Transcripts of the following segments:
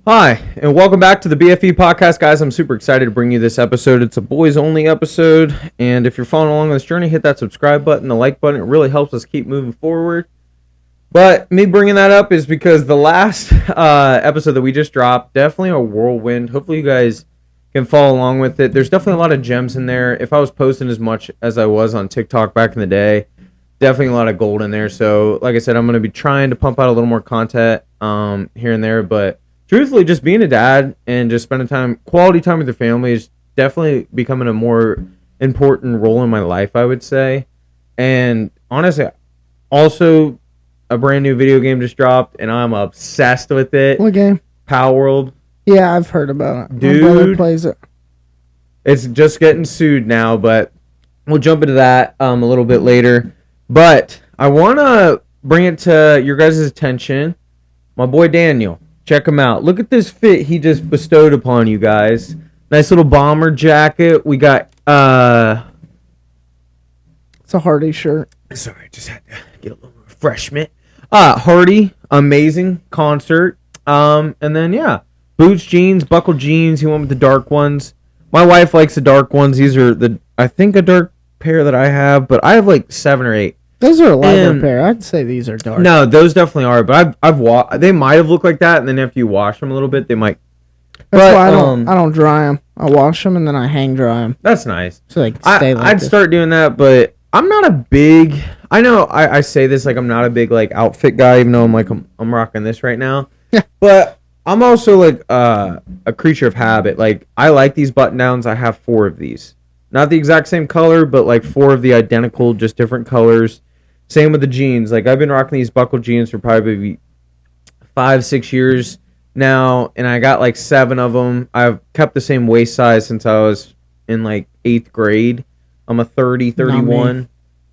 Hi, and welcome back to the Bfe Podcast, guys. I'm super excited to bring you this episode. It's a boys-only episode, and if you're following along on this journey, hit that subscribe button, the like button. It really helps us keep moving forward. But me bringing that up is because the last episode that we just dropped, definitely a whirlwind. Hopefully you guys can follow along with it. There's definitely a lot of gems in there. If I was posting as much as I was on TikTok back in the day, definitely a lot of gold in there. So, like I said, I'm going to be trying to pump out a little more content here and there, but truthfully, just being a dad and just spending quality time with your family is definitely becoming a more important role in my life, I would say. And honestly, also a brand new video game just dropped, and I'm obsessed with it. What game? Power World. Yeah, I've heard about it. Dude, my brother plays it. It's just getting sued now, but we'll jump into that a little bit later. But I want to bring it to your guys' attention. My boy Daniel. Check him out. Look at this fit he just bestowed upon you guys. Nice little bomber jacket. We got It's a Hardy shirt. sorry, just had to get a little refreshment. Hardy, amazing concert. And then boots, jeans, buckle jeans. He went with the dark ones. My wife likes the dark ones. These are I think a dark pair that I have, but I have like 7 or 8. Those are a lighter pair. I'd say these are dark. No, those definitely are. But they might have looked like that, and then if you wash them a little bit, they might. That's why I don't dry them. I wash them and then I hang dry them. That's nice. So they can stay like I'd start doing that, but I'm not a big. I know I say this like I'm not a big like outfit guy, even though I'm rocking this right now. Yeah. But I'm also like a creature of habit. Like I like these button downs. I have 4 of these, not the exact same color, but like 4 of the identical, just different colors. Same with the jeans. Like I've been rocking these buckle jeans for probably 5-6 years now, and I got like 7 of them. I've kept the same waist size since I was in like 8th grade. I'm a 31.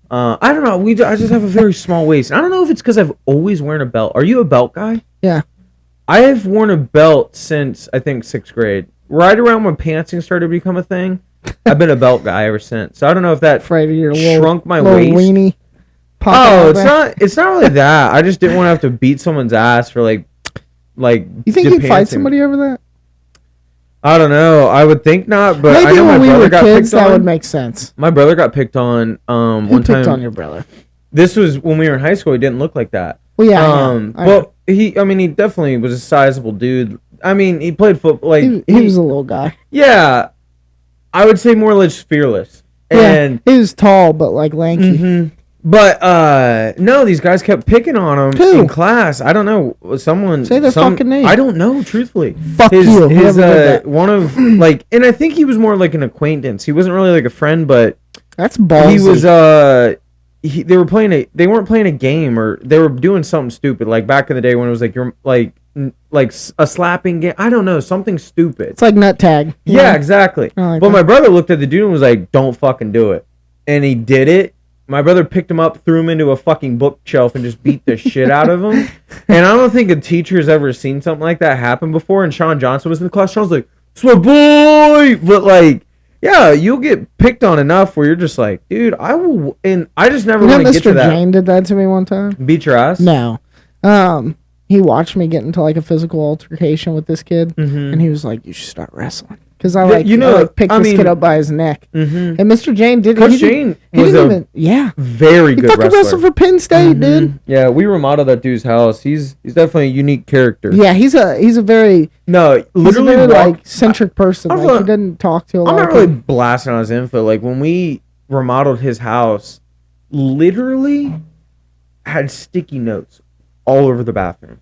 I don't know. I just have a very small waist. I don't know if it's because I've always worn a belt. Are you a belt guy? Yeah. I have worn a belt since I think 6th grade. Right around when pantsing started to become a thing, I've been a belt guy ever since. So I don't know if that Afraid of your shrunk my little waist. Weenie It's not really that. I just didn't want to have to beat someone's ass for like. You think you'd fight somebody over that? I don't know. I would think not, but maybe I know when my brother were got kids, picked on. that would make sense. My brother got picked on Who one time. picked on your brother? This was when we were in high school. He didn't look like that. Well, yeah. I know. He definitely was a sizable dude. I mean, he played football. Like he was a little guy. Yeah, I would say more or less fearless. And he was tall but like lanky. Mm-hmm. But no, these guys kept picking on him Who? in class. I don't know. Say their fucking name. I don't know, truthfully. Fuck you. His one of like, and I think he was more like an acquaintance. He wasn't really like a friend, but that's ballsy. he was they weren't playing a game, or they were doing something stupid, like back in the day when it was like you're like a slapping game. I don't know, something stupid. It's like nut tag. Yeah, exactly. Like but that. my brother looked at the dude and was like, "Don't fucking do it," and he did it. My brother picked him up, threw him into a fucking bookshelf, and just beat the shit out of him. And I don't think a teacher's ever seen something like that happen before. And Sean Johnson was in the class. Sean's like, "It's my boy," but like, yeah, you'll get picked on enough where you're just like, dude, I will. And I just never want to get to that. Mr. Jane did that to me one time. Beat your ass? No. He watched me get into like a physical altercation with this kid, and he was like, "You should start wrestling." Because I picked this kid up by his neck. And Mr. Jane did. Coach Jane was very good fucking wrestler. wrestled for Penn State, dude. Yeah, we remodeled that dude's house. He's definitely a unique character. Yeah, he's a very literally centric person. Like, he doesn't talk to a lot. I'm not really blasting on his info. Like when we remodeled his house, literally had sticky notes all over the bathroom,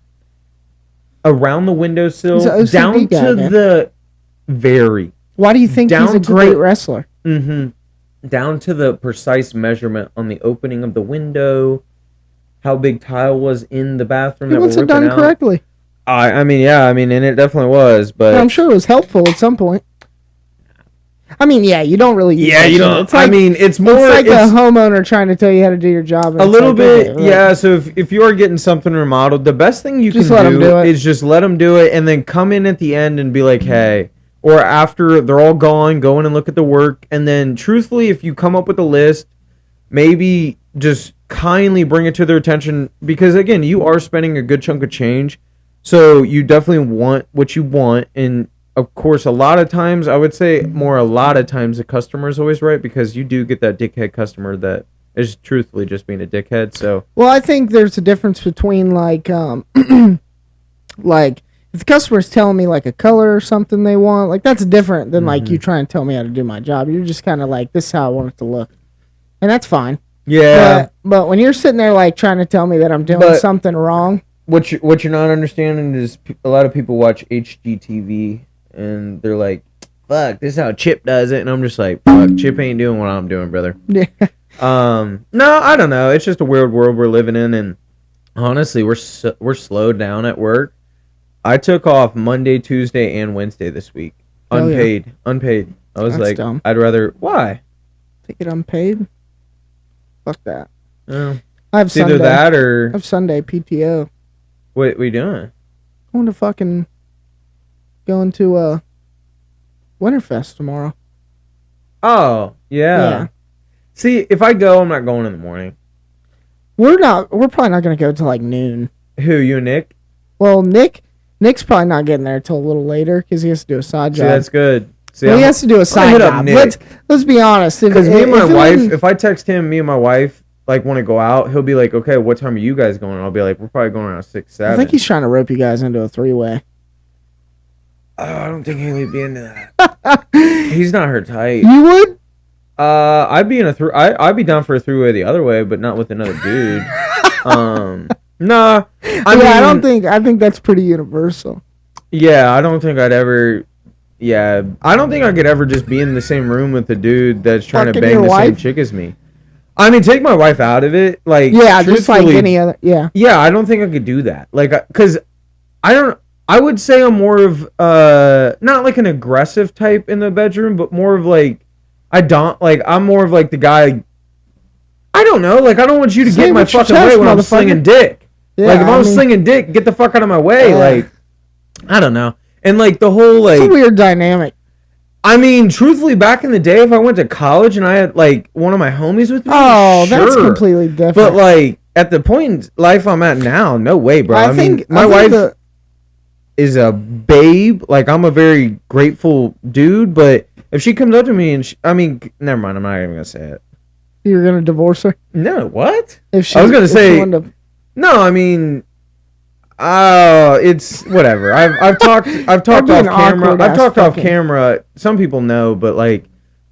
around the windowsill, down to the very. Why do you think he's a great wrestler? Down to the precise measurement on the opening of the window, how big tile was in the bathroom. He must have done correctly. And it definitely was, but I'm sure it was helpful at some point. I mean, yeah, you don't really. Yeah, you don't. It's like, it's more like a homeowner trying to tell you how to do your job. A little bit, yeah. So if you are getting something remodeled, the best thing you can do is just let them do it, and then come in at the end and be like, hey, or after they're all gone, go in and look at the work, and then truthfully, if you come up with a list, maybe just kindly bring it to their attention, because again, you are spending a good chunk of change. So you definitely want what you want, and of course, a lot of times, I would say a lot of times the customer is always right, because you do get that dickhead customer that is truthfully just being a dickhead. So, well, I think there's a difference between like like if the customer's telling me like a color or something they want, like that's different than like you trying to tell me how to do my job. You're just kind of like, this is how I want it to look, and that's fine. Yeah. But when you're sitting there like trying to tell me that I'm doing something wrong, what you're not understanding is a lot of people watch HGTV. And they're like, fuck, this is how Chip does it. And I'm just like, fuck, Chip ain't doing what I'm doing, brother. Yeah. No, I don't know. It's just a weird world we're living in. And honestly, we're slowed down at work. I took off Monday, Tuesday, and Wednesday this week. Unpaid. Yeah. Unpaid. I was That's like, dumb. I'd rather, why? Take it unpaid? Fuck that. Oh. I have Sunday. Either that or... I have Sunday PTO. What are you doing? Going to Winterfest tomorrow. Oh, yeah. See, if I go, I'm not going in the morning. We're probably not going to go till like noon. Who, you and Nick? Well, Nick's probably not getting there till a little later because he has to do a side job. See, that's good. See, he has to do a side job. Let's be honest. Because me and my wife, if I text him, me and my wife like want to go out, he'll be like, okay, what time are you guys going? I'll be like, we're probably going around 6, 7. I think he's trying to rope you guys into a 3-way. Oh, I don't think he'd be into that. He's not her type. You would? I'd be in I'd be down for a 3-way the other way, but not with another dude. Nah. I think that's pretty universal. Yeah, I don't think I'd ever. Yeah, I don't think I could ever just be in the same room with a dude that's trying to bang the same chick as me. I mean, take my wife out of it, like just like any other. Yeah. Yeah, I don't think I could do that. Like, because I would say I'm more of not like an aggressive type in the bedroom, but more of like I'm more of like the guy. I don't know. Like, I don't want you to get in my fucking way when I'm slinging dick. Yeah, like, if I'm slinging dick, get the fuck out of my way. Like, I don't know. And like the whole like, it's a weird dynamic. I mean, truthfully, back in the day, if I went to college and I had like one of my homies with me, that's completely different. But like at the point in life I'm at now, no way, bro. I mean, my wife is a babe. Like, I'm a very grateful dude, but if she comes up to me and never mind, I'm not even gonna say it. You're gonna divorce her? No, what? I was gonna say no. I mean, it's whatever. I've talked off camera. I've talked off camera. Some people know, but like,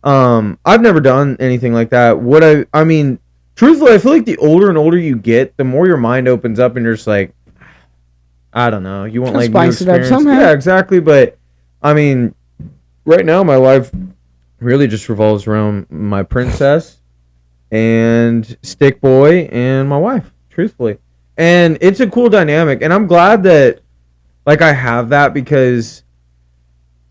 I've never done anything like that. I mean, truthfully, I feel like the older and older you get, the more your mind opens up, and you're just like, I don't know. You want like new experience? Yeah, exactly. But I mean, right now my life really just revolves around my princess and Stick Boy and my wife. Truthfully. And it's a cool dynamic, and I'm glad that, like, I have that, because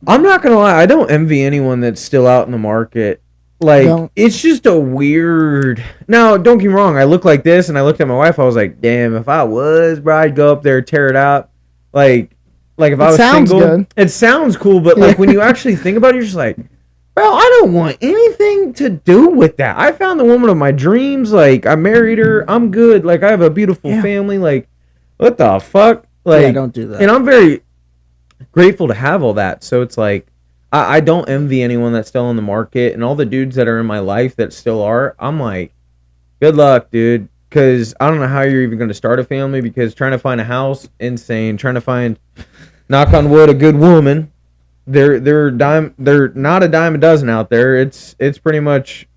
I'm not gonna lie, I don't envy anyone that's still out in the market. Like, it's just a weird. Now, don't get me wrong, I look like this, and I looked at my wife, I was like, damn, if I was, bro, I'd go up there, tear it out. Like if I was single, good. It sounds cool, but like when you actually think about it, you're just like, bro, I don't want anything to do with that. I found the woman of my dreams. Like, I married her. I'm good. Like, I have a beautiful family. Like, what the fuck? Like, don't do that. And I'm very grateful to have all that. So it's like, I don't envy anyone that's still in the market. And all the dudes that are in my life that still are, I'm like, good luck, dude. Because I don't know how you're even going to start a family, because trying to find a house, insane. Trying to find, knock on wood, a good woman. They're not a dime a dozen out there. It's pretty much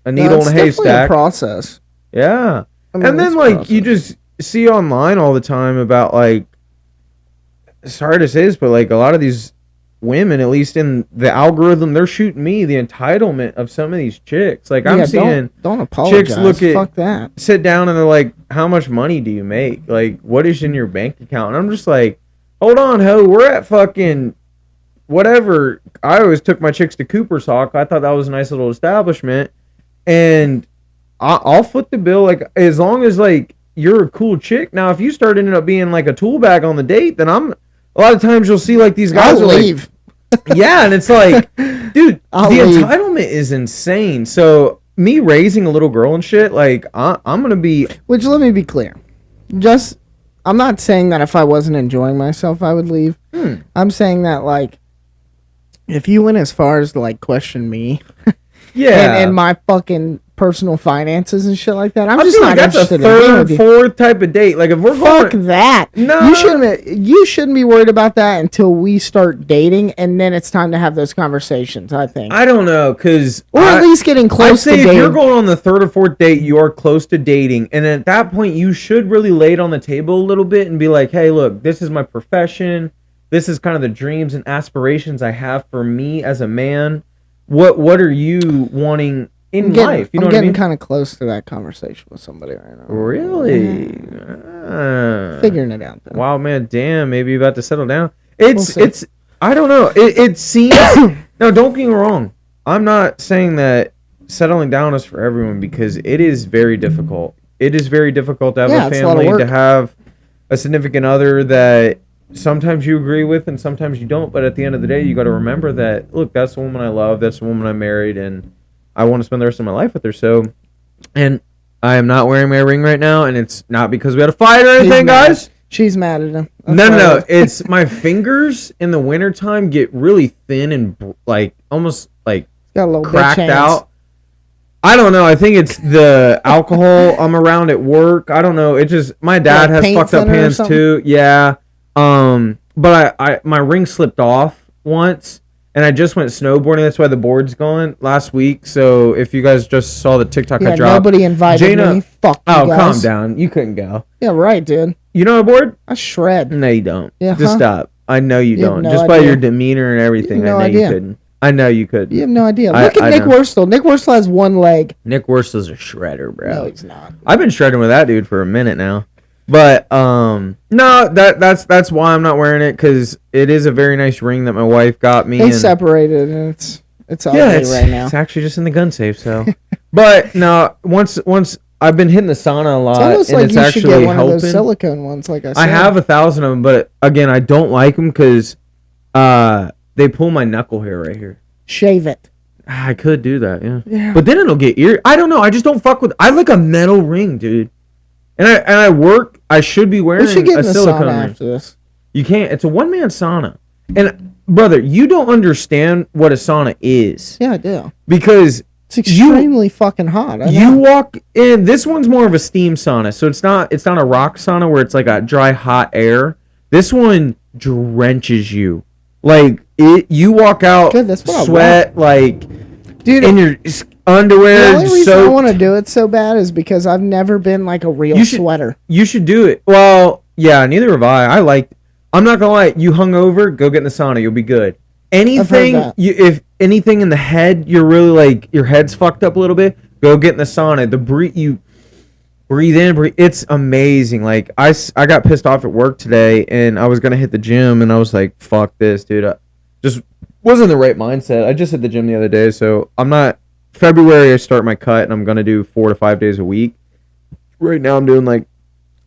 a needle in a haystack. A process. Yeah. I mean, and then like you just see online all the time about, like, it's hard to say this, but like a lot of these women, at least in the algorithm, they're shooting me the entitlement of some of these chicks. Like, I'm seeing don't apologize. Chicks fuck that. Sit down and they're like, how much money do you make? Like, what is in your bank account? And I'm just like, hold on, ho, we're at fucking whatever. I always took my chicks to Cooper's Hawk. I thought that was a nice little establishment, and I'll foot the bill, like, as long as like you're a cool chick. Now, if you start ending up being like a tool bag on the date, then a lot of times you'll see like these guys I'll leave. Like, yeah, and it's like, dude, entitlement is insane. So me raising a little girl and shit, like, I'm gonna be. Which, let me be clear, just I'm not saying that if I wasn't enjoying myself, I would leave. I'm saying that, like, if you went as far as to, like, question me, and my fucking personal finances and shit like that, I'm just not interested in being with you. That's a third, fourth type of date. Like, if we're fuck that. No, you shouldn't be worried about that until we start dating, and then it's time to have those conversations. I think. I don't know, or at least getting close to dating. If you're going on the third or fourth date, you are close to dating, and at that point, you should really lay it on the table a little bit and be like, "Hey, look, this is my profession. This is kind of the dreams and aspirations I have for me as a man. What are you wanting?" In life, you know what I mean? I'm getting kind of close to that conversation with somebody right now. Really? Figuring it out. Though. Wow, man, damn. Maybe you're about to settle down. It's. I don't know. It seems. No, don't get me wrong. I'm not saying that settling down is for everyone because it is very difficult. It is very difficult to have a family, to have a significant other that sometimes you agree with and sometimes you don't. But at the end of the day, you got to remember that. Look, that's the woman I love. That's the woman I married, and I want to spend the rest of my life with her. So, and I am not wearing my ring right now, and it's not because we had a fight or anything, guys. She's mad at him. No. It's my fingers in the wintertime get really thin and like almost like got a little cracked out. I don't know. I think it's the alcohol I'm around at work. I don't know. It just my dad has fucked up hands too. Yeah. But I my ring slipped off once. And I just went snowboarding. That's why the board's gone last week. So if you guys just saw the TikTok I dropped. Nobody invited me. Fuck you guys. Calm down. You couldn't go. Yeah, right, dude. You know a board? I shred. No, you don't. Yeah, just stop. I know you don't. Just by your demeanor and everything, I know you couldn't. I know you couldn't. You have no idea. Look at Nick Wurstel. Nick Wurstel has one leg. Nick Wurstel's a shredder, bro. No, he's not. I've been shredding with that dude for a minute now. But no, that's why I'm not wearing it, because it is a very nice ring that my wife got me. They separated, and it's ugly right now. It's actually just in the gun safe. So, but no, once I've been hitting the sauna a lot, it's almost and like it's you actually should get one helping. Of those silicone ones, like I said. I have 1,000 of them, but again, I don't like them because they pull my knuckle hair right here. Shave it. I could do that, yeah. But then it'll get I don't know. I just don't fuck with. I like a metal ring, dude. And I work. I should be wearing a silicone ring. After this. You can't. It's a one-man sauna. And brother, you don't understand what a sauna is. Yeah, I do. Because it's extremely fucking hot. You walk in. This one's more of a steam sauna, so it's not a rock sauna where it's like a dry hot air. This one drenches you. Like you walk out, sweat, like, dude, in your underwear. The only reason I want to do it so bad is because I've never been like a real sweater. You should do it. Well, yeah, neither have I. I'm not gonna lie. You hungover, go get in the sauna. You'll be good. If anything in the head, you're really like your head's fucked up a little bit. Go get in the sauna. You breathe in, breathe. It's amazing. Like I got pissed off at work today, and I was gonna hit the gym, and I was like, "Fuck this, dude." I just wasn't in the right mindset. I just hit the gym the other day, so I'm not. February, I start my cut, and I'm going to do 4 to 5 days a week. Right now, I'm doing like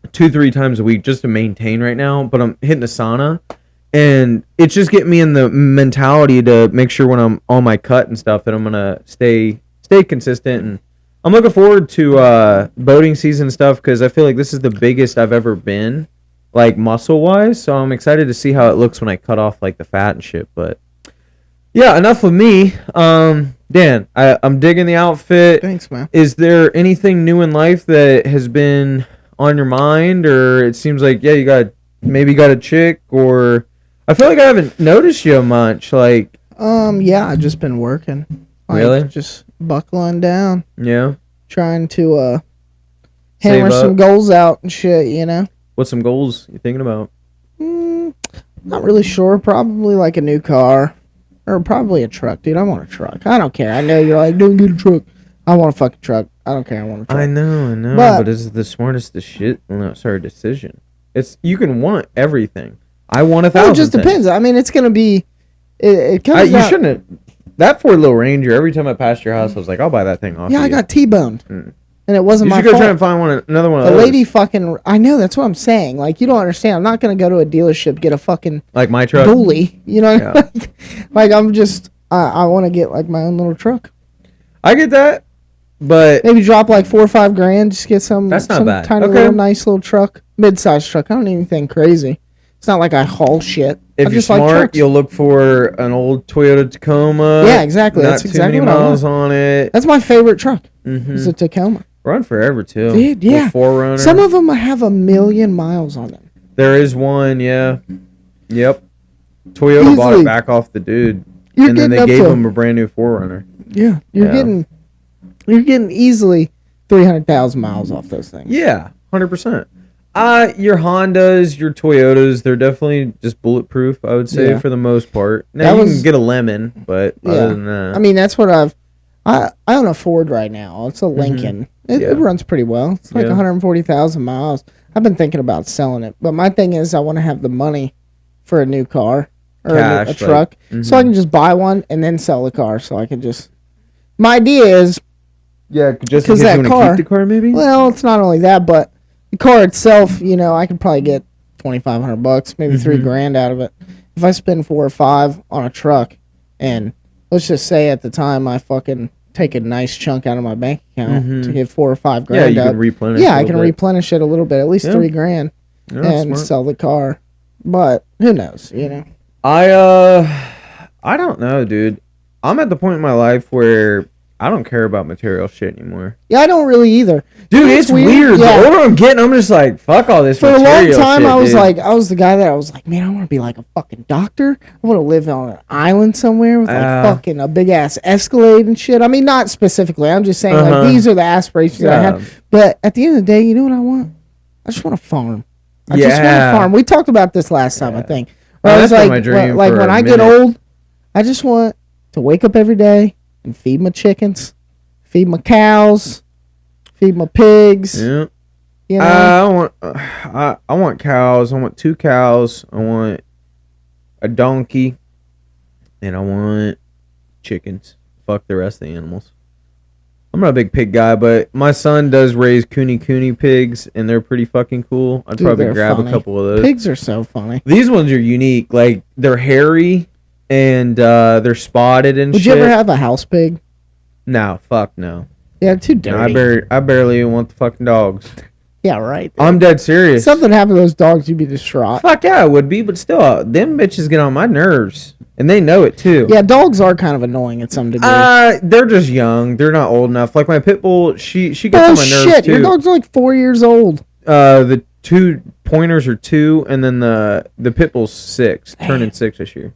2-3 times a week just to maintain right now, but I'm hitting the sauna, and it's just getting me in the mentality to make sure when I'm on my cut and stuff that I'm going to stay consistent, and I'm looking forward to boating season stuff because I feel like this is the biggest I've ever been, like muscle-wise, so I'm excited to see how it looks when I cut off like the fat and shit, but yeah, enough of me. Dan, I'm digging the outfit. Thanks, man. Is there anything new in life that has been on your mind, or it seems like, yeah, you got a chick, or I feel like I haven't noticed you much. Like, yeah, I've just been working. Like, really? Just buckling down. Yeah. Trying to hammer some goals out and shit, you know. What's some goals you thinking about? Not really sure. Probably like a new car. Or probably a truck, dude. I want a truck. I don't care. I know you're like, don't get a truck. I want a fucking truck. I don't care. I want a truck. I know. But it's the smartest decision. You can want everything. I want 1,000. It just depends. I mean, it's gonna be. It comes. You shouldn't have. That Ford Little Ranger. Every time I passed your house, I was like, I'll buy that thing off. Yeah, I got T-boned. And it wasn't my fault. You should go try and find another one of those. The lady fucking... I know, that's what I'm saying. Like, you don't understand. I'm not going to go to a dealership, get a fucking... Like my truck? Dually. You know what I mean? Like, I'm just... I want to get, like, my own little truck. I get that, but... Maybe drop, like, $4 or $5 grand. Just get some... That's not bad. Tiny little nice little truck. mid-sized truck. I don't need anything crazy. It's not like I haul shit. If you're smart, you'll look for an old Toyota Tacoma. Yeah, exactly. That's exactly what I want. Not too many miles on it. That's my favorite truck. It's a Tacoma. Run forever too. Dude, yeah. 4Runner. Some of them have 1 million miles on them. There is one, yeah. Yep. Toyota bought it back off the dude, and then they gave him a brand new 4Runner. Yeah, you're getting easily 300,000 miles off those things. Yeah, 100%. Your Hondas, your Toyotas, they're definitely just bulletproof, I would say, for the most part. Now you can get a Lemon, but other than that, I mean, that's what I own a Ford right now. It's a Lincoln. It runs pretty well. It's like 140,000 miles. I've been thinking about selling it, but my thing is I want to have the money for a new car or a truck, so I can just buy one and then sell the car. So I can just. My idea is, just because that car, keep the car, maybe. Well, it's not only that, but the car itself, I could probably get $2,500, maybe $3,000 out of it. If I spend 4 or 5 on a truck, and let's just say at the time I fucking take a nice chunk out of my bank account to get 4 or 5 grand. Yeah, you can replenish. Yeah, I can replenish it a little bit, at least $3,000, and sell the car. But who knows? I don't know, dude. I'm at the point in my life where I don't care about material shit anymore. Yeah, I don't really either. Dude, it's weird. Yeah. The older I'm getting, I'm just like, fuck all this material shit. For a long time, I was the guy that I was like, man, I want to be like a fucking doctor. I want to live on an island somewhere with like fucking a big ass Escalade and shit. I mean, not specifically. I'm just saying like these are the aspirations that I have. But at the end of the day, you know what I want? I just want to farm. I just want to farm. We talked about this last time, I think. I was like, my dream like when I get old, I just want to wake up every day and feed my chickens, feed my cows, feed my pigs. Yeah. I want cows. I want 2 cows. I want a donkey, and I want chickens. Fuck the rest of the animals. I'm not a big pig guy, but my son does raise cooney pigs, and they're pretty fucking cool. I'd probably grab a couple of those. Pigs are so funny. These ones are unique. Like, they're hairy, and they're spotted and shit. Would you ever have a house pig? No, fuck no. Yeah, too dirty. No, I barely even want the fucking dogs. Yeah, right. Dude. I'm dead serious. Something happened to those dogs, you'd be distraught. Fuck yeah, I would be, but still, them bitches get on my nerves. And they know it, too. Yeah, dogs are kind of annoying at some degree. They're just young. They're not old enough. Like, my pit bull, she gets on my nerves, shit. too. Your dog's like 4 years old. The 2 pointers are 2, and then the pit bull's 6, turning 6 this year.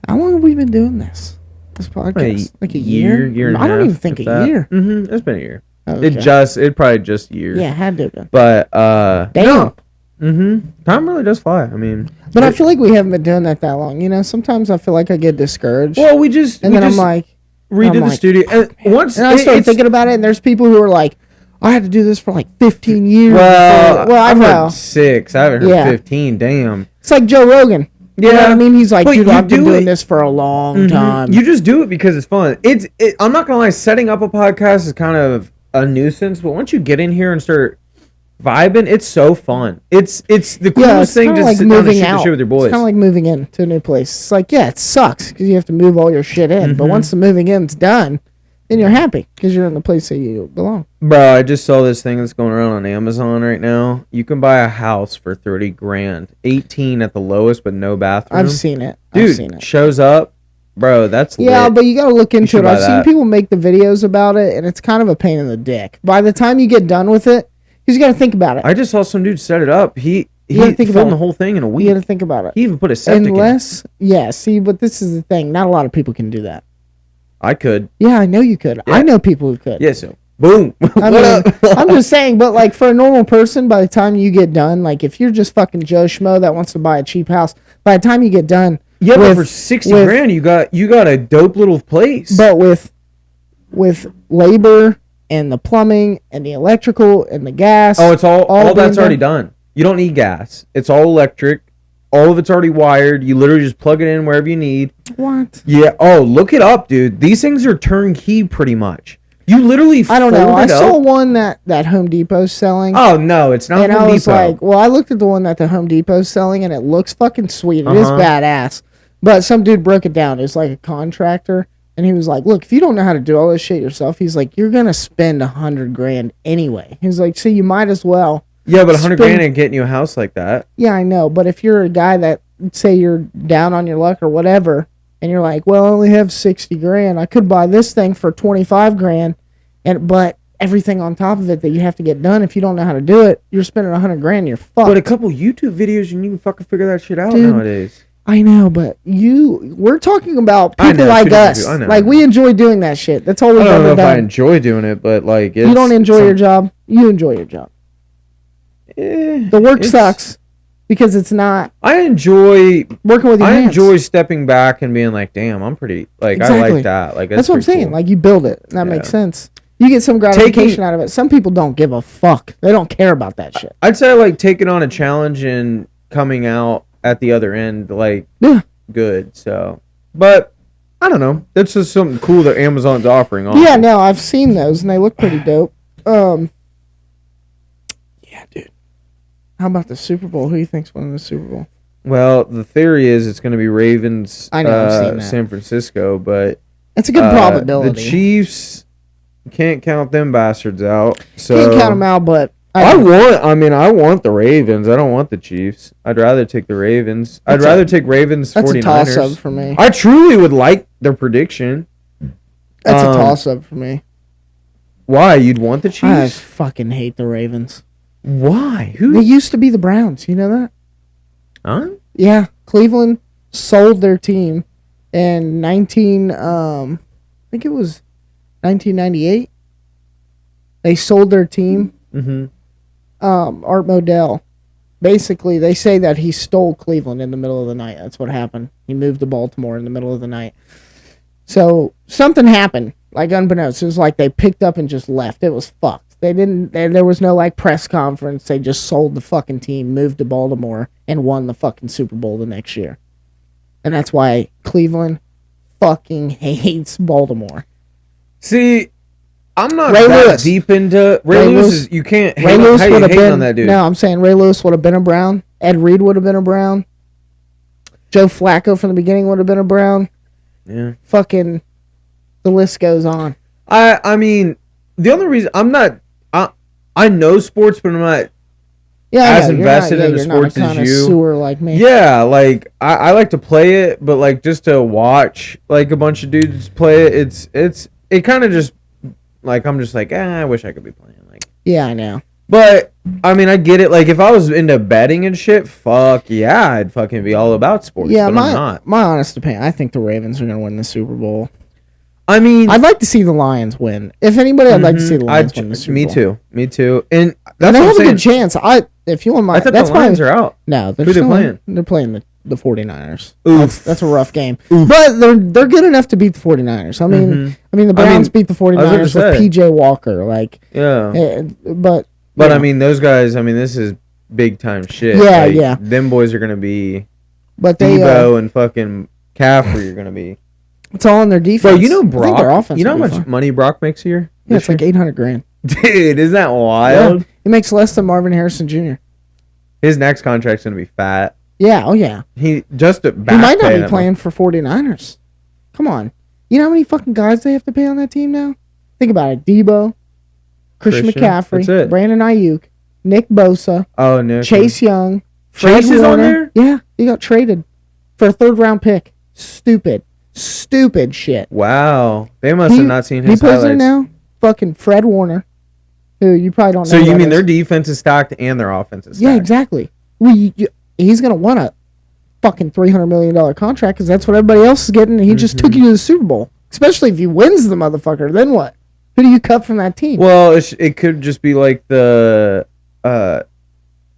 How long have we been doing this? This podcast? Like a year and a half. I don't even think a year. Mm-hmm. It's been a year. Okay. It probably just a year. Yeah, it had to have been. But, damn. No. Mm-hmm. Time really does fly. I mean, but I feel like we haven't been doing that long. Sometimes I feel like I get discouraged. Well, I'm like, redo the studio. And I start thinking about it, and there's people who are like, I had to do this for like 15 years. Well, I've heard 6. I haven't heard 15. Damn. It's like Joe Rogan. Yeah, you know what I mean, he's like, dude, I've been doing this for a long time. You just do it because it's fun. I'm not gonna lie, setting up a podcast is kind of a nuisance, but once you get in here and start vibing, it's so fun. It's the coolest thing to sit down and shoot the shit with your boys. It's kind of like moving in to a new place. It's like, it sucks because you have to move all your shit in, but once the moving in's done, then you're happy because you're in the place that you belong. Bro, I just saw this thing that's going around on Amazon right now. You can buy a house for $30,000, 18 at the lowest, but no bathroom. I've seen it. Dude, shows up. Bro, that's lit. But you got to look into it. I've seen people make the videos about it, and it's kind of a pain in the dick. By the time you get done with it, because you got to think about it. I just saw some dude set it up. He filmed the whole thing in a week. You got to think about it. He even put a septic in. But this is the thing. Not a lot of people can do that. I could. Yeah, I know you could. Yeah. I know people who could. Yeah, so boom. I'm just saying, but like for a normal person, by the time you get done, like if you're just fucking Joe Schmo that wants to buy a cheap house, by the time you get done, but for $60,000, you got a dope little place. But with labor and the plumbing and the electrical and the gas, it's all that's already done. You don't need gas. It's all electric. All of it's already wired. You literally just plug it in wherever you need. What? Yeah. Oh, look it up, dude. These things are turnkey pretty much. You literally I don't know. I saw one that Home Depot's selling. Oh, no. It's not Home Depot. And I was like, well, I looked at the one that the Home Depot's selling, and it looks fucking sweet. It is badass. But some dude broke it down. It's like a contractor. And he was like, look, if you don't know how to do all this shit yourself, he's like, you're going to spend $100,000 anyway. He's like, so you might as well Yeah, but $100,000 ain't getting you a house like that. Yeah, I know. But if you're a guy that, say you're down on your luck or whatever, and you're like, well, I only have $60,000. I could buy this thing for $25,000, but everything on top of it that you have to get done, if you don't know how to do it, you're spending $100,000. You're fucked. But a couple YouTube videos and you can fucking figure that shit out nowadays. I know, but we're talking about people like us. Like, we enjoy doing that shit. That's all we've ever done. I don't know if I enjoy doing it, but like, you don't enjoy your job. You enjoy your job. The work sucks because it's not. I enjoy working with your hands. I enjoy stepping back and being like, damn, I'm pretty. Like, exactly. I like that. Like, that's what I'm saying. Cool. Like, you build it. That makes sense. You get some gratification out of it. Some people don't give a fuck. They don't care about that shit. I'd say I like taking on a challenge and coming out at the other end, like, good. So, but I don't know. That's just something cool that Amazon's offering. Awesome. Yeah, no, I've seen those and they look pretty dope. Yeah, dude. How about the Super Bowl? Who do you think's winning the Super Bowl? Well, the theory is it's going to be Ravens, I know, I've seen that. San Francisco, but it's a good probability. The Chiefs, can't count them bastards out. So can't count them out, but I want the Ravens. I don't want the Chiefs. I'd rather take the Ravens. I'd rather take Ravens 49ers. That's a toss-up for me. I truly would like their prediction. That's a toss-up for me. Why? You'd want the Chiefs? I fucking hate the Ravens. Why? They used to be the Browns. You know that? Huh? Yeah. Cleveland sold their team in I think it was 1998. They sold their team. Mm-hmm. Art Modell. Basically, they say that he stole Cleveland in the middle of the night. That's what happened. He moved to Baltimore in the middle of the night. So something happened, like unbeknownst. It was like they picked up and just left. It was fucked. There was no like press conference. They just sold the fucking team, moved to Baltimore, and won the fucking Super Bowl the next year. And that's why Cleveland fucking hates Baltimore. See, I'm not that deep into Ray Lewis. You can't hate on that dude. No, I'm saying Ray Lewis would have been a Brown. Ed Reed would have been a Brown. Joe Flacco from the beginning would have been a Brown. Yeah. Fucking, the list goes on. I mean, the only reason I'm not, I know sports, but I'm not as invested in the sports as you. Sewer like me. Yeah, like I like to play it, but like just to watch like a bunch of dudes play it, it kind of just like I'm just like I wish I could be playing like. Yeah, I know. But I mean, I get it. Like if I was into betting and shit, fuck yeah, I'd fucking be all about sports. Yeah, but I'm not. My honest opinion, I think the Ravens are gonna win the Super Bowl. I mean, I'd like to see the Lions win. If anybody, I'd like to see the Lions win the Super Bowl. Me too. And they have a good chance. If you want my, I thought the Lions are out. No, who they playing? They're playing the 49ers. Oof. That's a rough game. Oof. But they're good enough to beat the 49ers. I mean, the Browns beat the 49ers with PJ Walker. Like, yeah. But I mean, those guys. I mean, this is big time shit. Yeah, like, yeah. Them boys are gonna be. But Debo and fucking Caffrey are gonna be. It's all in their defense. Bro, you know Brock. You know how much money Brock makes a year? Yeah, it's like $800,000. Dude, isn't that wild? Yeah. He makes less than Marvin Harrison Jr. His next contract's gonna be fat. Yeah, oh yeah. He might not be playing for 49ers. Come on. You know how many fucking guys they have to pay on that team now? Think about it. Debo, Christian McCaffrey, Brandon Ayuk, Nick Bosa, Chase Young, Chase is on there? Yeah, he got traded for a 3rd-round pick. Stupid shit. Wow. They must have not seen his highlights. He plays there now. Fucking Fred Warner, who you probably don't know. So you mean their defense is stacked and their offense is stacked? Yeah, exactly. He's going to want a fucking $300 million contract because that's what everybody else is getting, and he just took you to the Super Bowl. Especially if he wins the motherfucker. Then what? Who do you cut from that team? Well, it could just be like the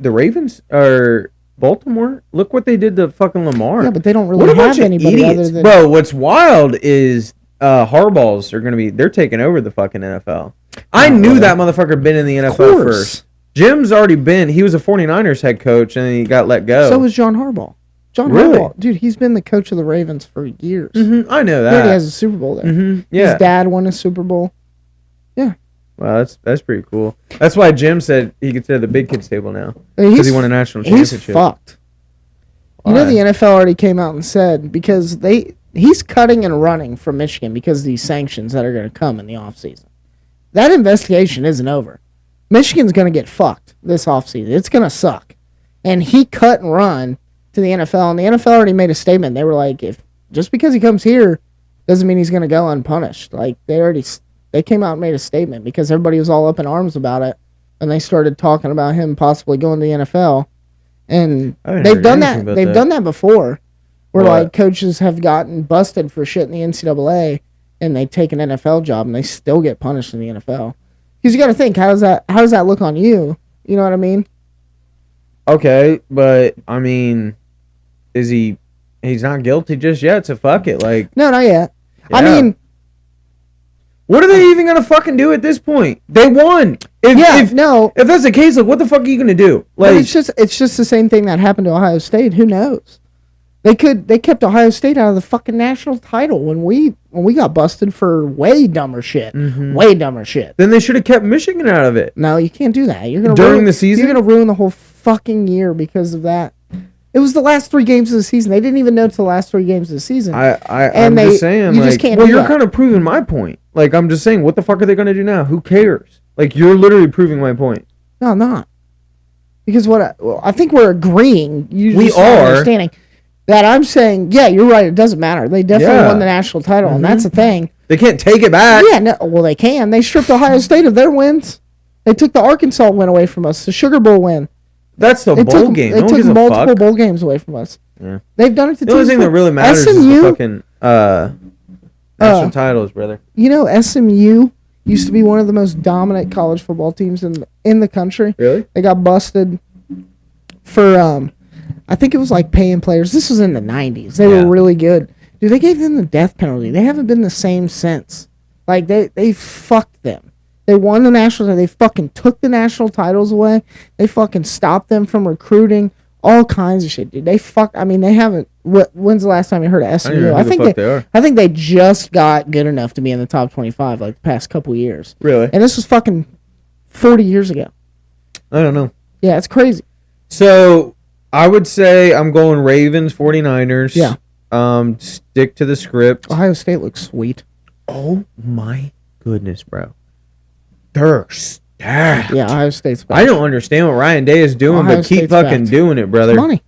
Ravens or Baltimore. Look what they did to fucking Lamar. Yeah, but they don't really have anybody other than... Bro, what's wild is Harbaugh's are going to be... They're taking over the fucking NFL. I knew that motherfucker been in the NFL first. Jim's already been... He was a 49ers head coach, and he got let go. So was John Harbaugh. Harbaugh, dude, he's been the coach of the Ravens for years. I know that. He already has a Super Bowl there. Yeah. His dad won a Super Bowl. Yeah. Wow, that's pretty cool. That's why Jim said he could sit at the big kids table now. Because he won a national championship. He's fucked. Why? You know, the NFL already came out and said, because he's cutting and running from Michigan because of these sanctions that are going to come in the offseason. That investigation isn't over. Michigan's going to get fucked this offseason. It's going to suck. And he cut and run to the NFL, and the NFL already made a statement. They were like, if just because he comes here doesn't mean he's going to go unpunished. Like, they came out and made a statement because everybody was all up in arms about it, and they started talking about him possibly going to the NFL. And they've done that. They've done that before, where like coaches have gotten busted for shit in the NCAA, and they take an NFL job, and they still get punished in the NFL. Because you got to think, how does that look on you? You know what I mean? Okay, but I mean, he's not guilty just yet, so fuck it. Like, no, not yet. Yeah. I mean, what are they even gonna fucking do at this point? They won. If that's the case, like, what the fuck are you gonna do? Like, it's just the same thing that happened to Ohio State. Who knows? They kept Ohio State out of the fucking national title when we got busted for way dumber shit. Mm-hmm. Way dumber shit. Then they should have kept Michigan out of it. No, you can't do that. You're gonna during the season. You're gonna ruin the whole fucking year because of that. It was the last 3 games of the season. They didn't even know till the last 3 games of the season. I'm just saying, you just can't. Well, you're kind of proving my point. Like, I'm just saying, what the fuck are they gonna do now? Who cares? Like, you're literally proving my point. No, I'm not. Because I think we're agreeing. We are understanding that I'm saying, yeah, you're right. It doesn't matter. They definitely won the national title, and that's the thing. They can't take it back. Yeah, no, well, they can. They stripped Ohio State of their wins. They took the Arkansas win away from us, the Sugar Bowl win. That's the bowl game. They took multiple bowl games away from us. Yeah. They've done it to the only thing that really matters is the fucking national titles, brother. You know, SMU used to be one of the most dominant college football teams in the country. Really? They got busted for I think it was like paying players. This was in the 90s. They were really good. Dude, they gave them the death penalty. They haven't been the same since. Like, they fucked them. They won the national title. They fucking took the national titles away. They fucking stopped them from recruiting. All kinds of shit, dude. They haven't. When's the last time you heard of SMU? I think they just got good enough to be in the top 25 like the past couple years. Really? And this was fucking 40 years ago. I don't know. Yeah, it's crazy. So, I would say I'm going Ravens, 49ers. Yeah. Stick to the script. Ohio State looks sweet. Oh my goodness, bro. They're stacked. Yeah, Ohio State's back. I don't understand what Ryan Day is doing, but keep fucking doing it, brother. It's money.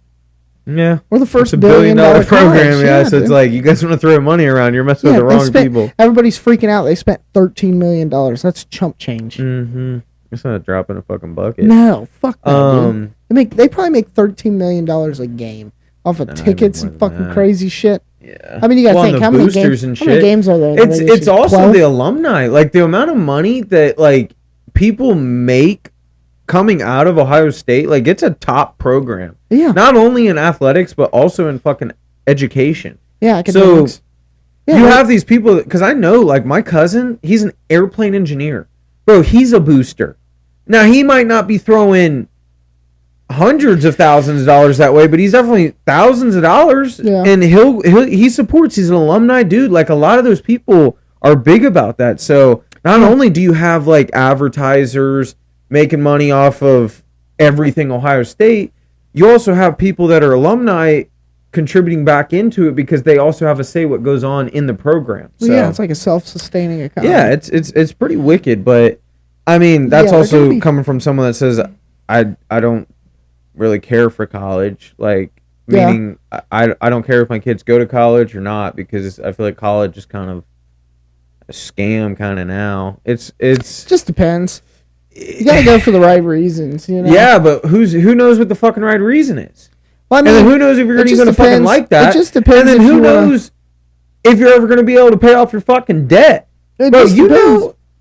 Yeah. We're the first $1 billion program, college. yeah. So it's like, you guys want to throw money around, you're messing with the wrong people. Everybody's freaking out. They spent $13 million. That's chump change. Mm-hmm. It's not a drop in a fucking bucket. No, fuck that, dude. They probably make $13 million a game off of tickets and fucking crazy shit. Yeah. I mean, you gotta think, how many games are there? It's also 12? The alumni. Like, the amount of money that, like, people make coming out of Ohio State, like, it's a top program. Yeah. Not only in athletics, but also in fucking education. Yeah, academics. So, you have these people, because I know, like, my cousin, he's an airplane engineer. Bro, he's a booster. Now, he might not be throwing hundreds of thousands of dollars that way, but he's definitely thousands of dollars. Yeah. And he supports. He's an alumni dude. Like, a lot of those people are big about that. So not only do you have like advertisers making money off of everything Ohio State, you also have people that are alumni contributing back into it because they also have a say what goes on in the program. So, yeah, it's like a self-sustaining economy. Yeah, it's pretty wicked, but I mean, that's also coming from someone that says I don't really care for college, like, meaning I don't care if my kids go to college or not, because I feel like college is kind of a scam kind of now. It's just depends. You gotta go for the right reasons, you know. Yeah, but who knows what the fucking right reason is? Well, I mean, and then who knows if you're even gonna fucking like that? It just depends. And then who knows if you're ever gonna be able to pay off your fucking debt? Bro,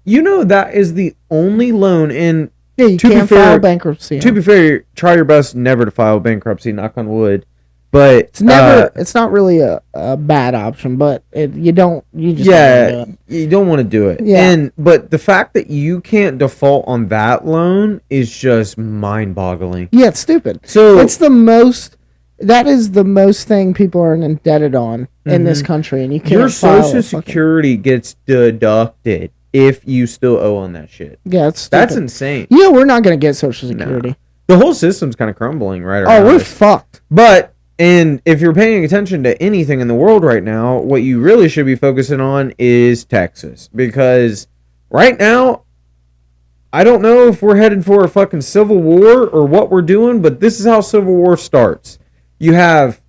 you know that is the only loan in. Yeah, you can't file bankruptcy. To be fair, try your best never to file bankruptcy. Knock on wood. But it's never. It's not really a bad option, but you don't want to do it. Yeah. But the fact that you can't default on that loan is just mind-boggling. Yeah, it's stupid. So it's the most. That is the most thing people are indebted on in this country, and you can't. Your Social Security gets deducted if you still owe on that shit. Yeah, that's insane. Yeah, we're not gonna get Social Security. No. The whole system's kind of crumbling right around. Oh, we're fucked. But. And if you're paying attention to anything in the world right now, what you really should be focusing on is Texas. Because right now, I don't know if we're headed for a fucking civil war or what we're doing, but this is how civil war starts. You have,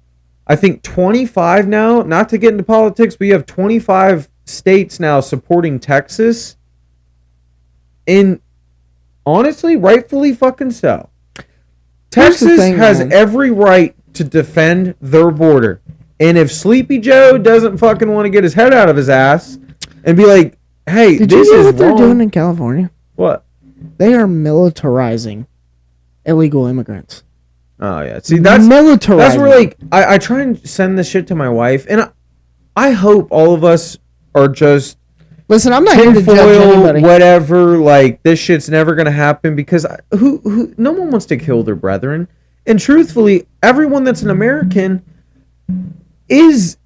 I think, 25 now, not to get into politics, but you have 25 states now supporting Texas. And honestly, rightfully fucking so. Texas has every right to defend their border. And if Sleepy Joe doesn't fucking want to get his head out of his ass and be like, hey, did you see what they're doing in California? What? They are militarizing illegal immigrants. Oh, yeah. See, that's militarizing. That's where, like, I try and send this shit to my wife, and I hope all of us are just... Listen, I'm not here to judge anybody. Whatever, like, this shit's never going to happen because no one wants to kill their brethren. And truthfully, everyone that's an American is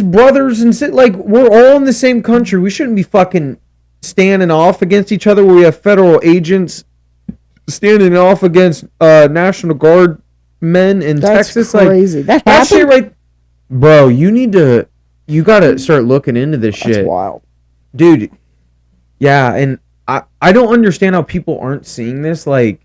brothers and like, we're all in the same country. We shouldn't be fucking standing off against each other where we have federal agents standing off against National Guard men in Texas. That's crazy. Like, that shit right... Bro, you got to start looking into this shit. That's wild. Dude, yeah, and I don't understand how people aren't seeing this. Like,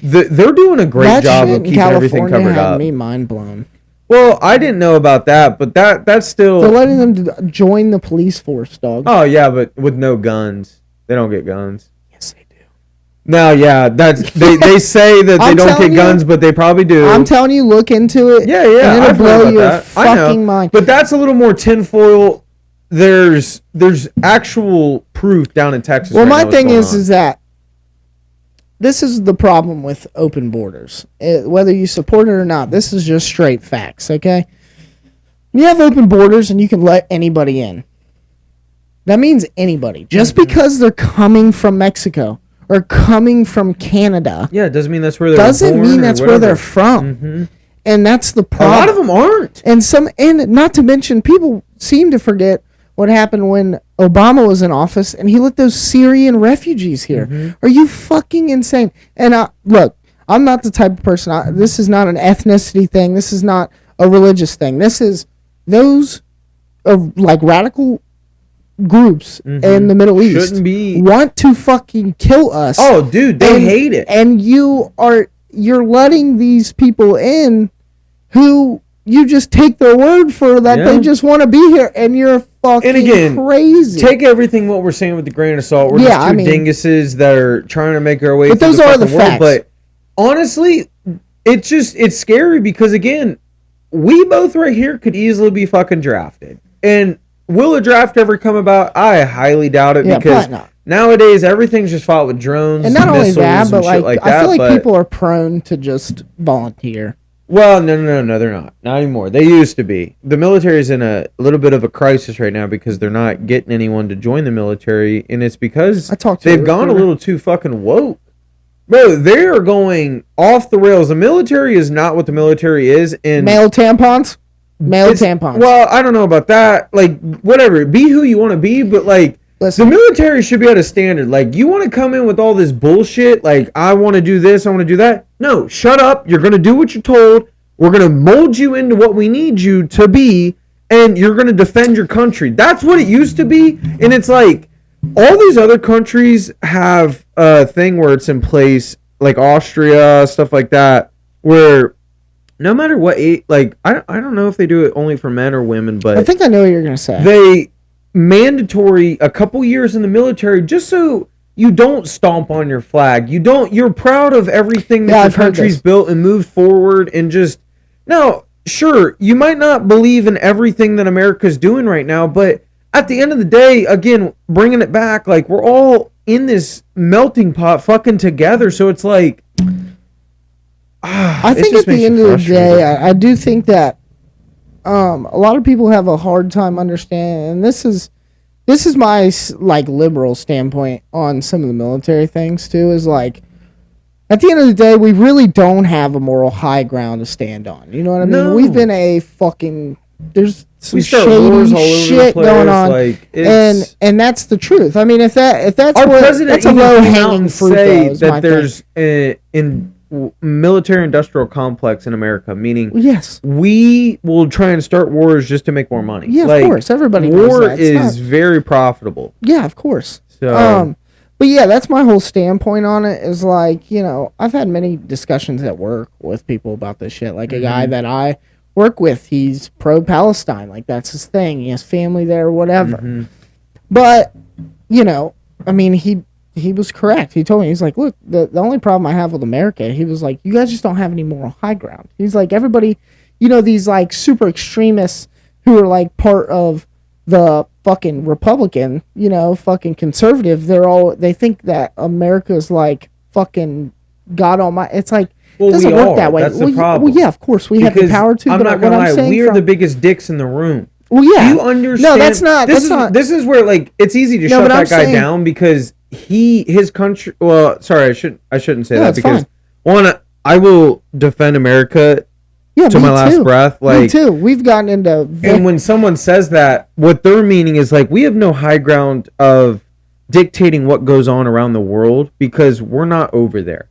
they're doing a great job of keeping everything covered up. Had me mind blown. Well, I didn't know about that, but that's still... They're letting them join the police force, dog. Oh, yeah, but with no guns. They don't get guns. Yes, they do. No, yeah, they say that they don't get guns, but they probably do. I'm telling you, look into it. Yeah, and it'll blow your fucking mind. But that's a little more tinfoil. There's actual proof down in Texas. Well, my thing is that this is the problem with open borders. Whether you support it or not, this is just straight facts, okay? You have open borders and you can let anybody in. That means anybody. Just because they're coming from Mexico or coming from Canada. Yeah, it doesn't mean that's where they're doesn't mean that's where they're from. Mm-hmm. And that's the problem. A lot of them aren't. And not to mention, people seem to forget what happened when Obama was in office and he let those Syrian refugees here. Mm-hmm. Are you fucking insane? And look, I'm not the type of person. This is not an ethnicity thing. This is not a religious thing. This is those like radical groups in the Middle East want to fucking kill us. Oh, dude, they hate it. And you're letting these people in who you just take their word for that they just want to be here, and you're fucking crazy. Take everything what we're saying with a grain of salt. We're just two dinguses that are trying to make our way through those the are the world. facts. But honestly, it's scary because, again, we both right here could easily be fucking drafted. And will a draft ever come about? I highly doubt it because nowadays everything's just fought with drones and not only that, but like I feel like people are prone to just volunteer. Well, no, they're not. Not anymore. They used to be. The military is in a little bit of a crisis right now because they're not getting anyone to join the military, and it's because they've gone a little too fucking woke. Bro, they are going off the rails. The military is not what the military is. And male tampons? Well, I don't know about that. Like, whatever. Be who you want to be, but, like, listen, the military should be at a standard. Like, you want to come in with all this bullshit, like, I want to do this, I want to do that. No, shut up. You're going to do what you're told. We're going to mold you into what we need you to be, and you're going to defend your country. That's what it used to be, and it's like, all these other countries have a thing where it's in place, like Austria, stuff like that, where no matter what age, like, I don't know if they do it only for men or women, but I think I know what you're going to say. They mandatory a couple years in the military just so you don't stomp on your flag. You're proud of everything that your country's built and moved forward, and just now, sure, you might not believe in everything that America's doing right now, but at the end of the day, again, bringing it back, like, we're all in this melting pot fucking together. So it's like, I think at the end of the day, I do think that a lot of people have a hard time understanding, and this is my, like, liberal standpoint on some of the military things too, is like, at the end of the day, we really don't have a moral high ground to stand on. You know what I mean? No. We've been there's some shady shit going on, like, and that's the truth. I mean, if that's our president, that's a low hanging fruit. Say that there's in military industrial complex in America, meaning yes, we will try and start wars just to make more money. Yeah, like, of course, everybody war knows that. is very profitable. Yeah, of course. So, But yeah, that's my whole standpoint on it. Is like, you know, I've had many discussions at work with people about this shit. Like a guy that I work with, he's pro-Palestine. Like that's his thing. He has family there, whatever. But you know, I mean, he was correct. He told me, he's like, look, the only problem I have with America, he was like, you guys just don't have any moral high ground. He's like, everybody, you know, these like super extremists who are like part of the fucking Republican, you know, fucking conservative, they think that America's like fucking God Almighty. It's like, it doesn't work that way. That's the problem. Well, yeah, of course, we have the power to. I'm not gonna lie, we are the biggest dicks in the room. Well, yeah. Do you understand? No, that's not. This is where like it's easy to shut that guy down because his country. Well, sorry, I shouldn't say that because I will defend America. Yeah, to my last breath. Like, me too. We've gotten into. And when someone says that, what they're meaning is like we have no high ground of dictating what goes on around the world because we're not over there.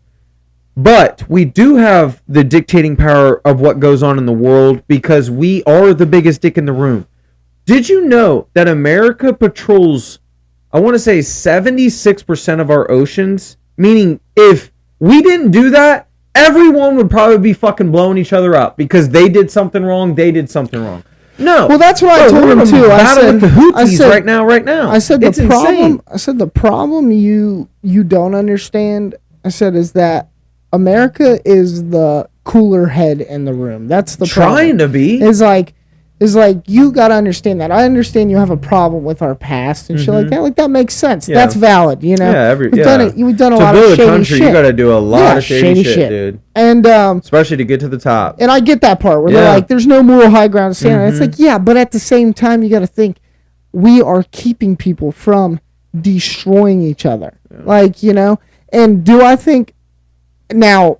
But we do have the dictating power of what goes on in the world because we are the biggest dick in the room. Did you know that America patrols, I want to say 76% of our oceans? Meaning if we didn't do that, everyone would probably be fucking blowing each other up because they did something wrong, No. Well, that's what I told him too. I said right now. I said the problem. I said the problem you don't understand. I said is that America is the cooler head in the room. That's the problem. Trying to be. Is like you got to understand that. I understand you have a problem with our past and shit like that. Like that makes sense. Yeah. That's valid, you know. Yeah, we've done a lot of shady shit. To build a country, you got to do a lot of shady shit, dude. And especially to get to the top. And I get that part where they're like, "There's no moral high ground to stand on." It's like, yeah, but at the same time, you got to think we are keeping people from destroying each other. Yeah. Like, you know. And do I think now?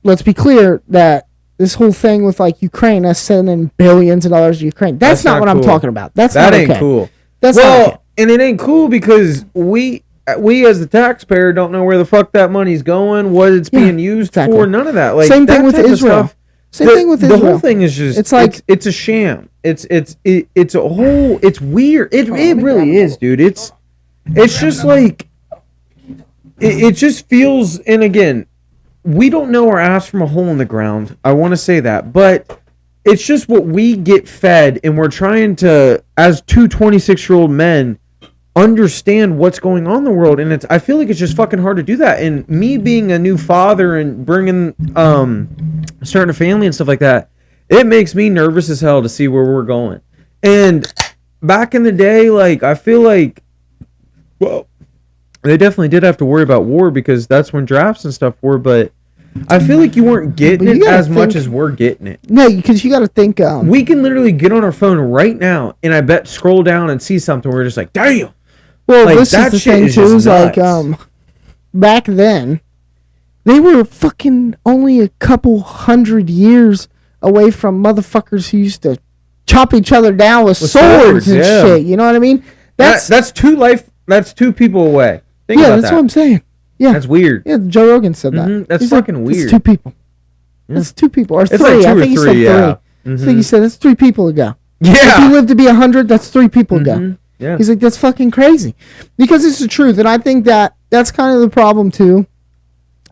Let's be clear that. This whole thing with like Ukraine, us sending billions of dollars to Ukraine. That's not what cool. I'm talking about. That ain't cool. That's not okay. And it ain't cool because we as the taxpayer don't know where the fuck that money's going, what it's being used for, none of that. Like same thing with Israel. The whole thing is just it's like it's a sham. It's a whole it's weird. It really is, dude. It's just like it just feels, and again, we don't know our ass from a hole in the ground. I want to say that. But it's just what we get fed, and we're trying to, as two 26-year-old men, understand what's going on in the world. And I feel like it's just fucking hard to do that. And me being a new father and bringing, starting a family and stuff like that, it makes me nervous as hell to see where we're going. And back in the day, like, I feel like, well, they definitely did have to worry about war because that's when drafts and stuff were, but I feel like you weren't getting it as much as we're getting it. No, because you got to think. We can literally get on our phone right now and I bet scroll down and see something. We're just like, damn. Well, like, this is the thing too. Is like, back then, they were fucking only a couple hundred years away from motherfuckers who used to chop each other down with swords and shit. You know what I mean? That's two people away. Think about that's what I'm saying. Yeah, that's weird. Yeah, Joe Rogan said that. That's fucking weird. It's two people. Yeah. It's two people, or it's three. Like I think he said three. I think he said it's 3 people ago. Yeah. If you live to be 100, that's 3 people ago. Yeah. He's like, that's fucking crazy, because it's the truth, and I think that's kind of the problem too.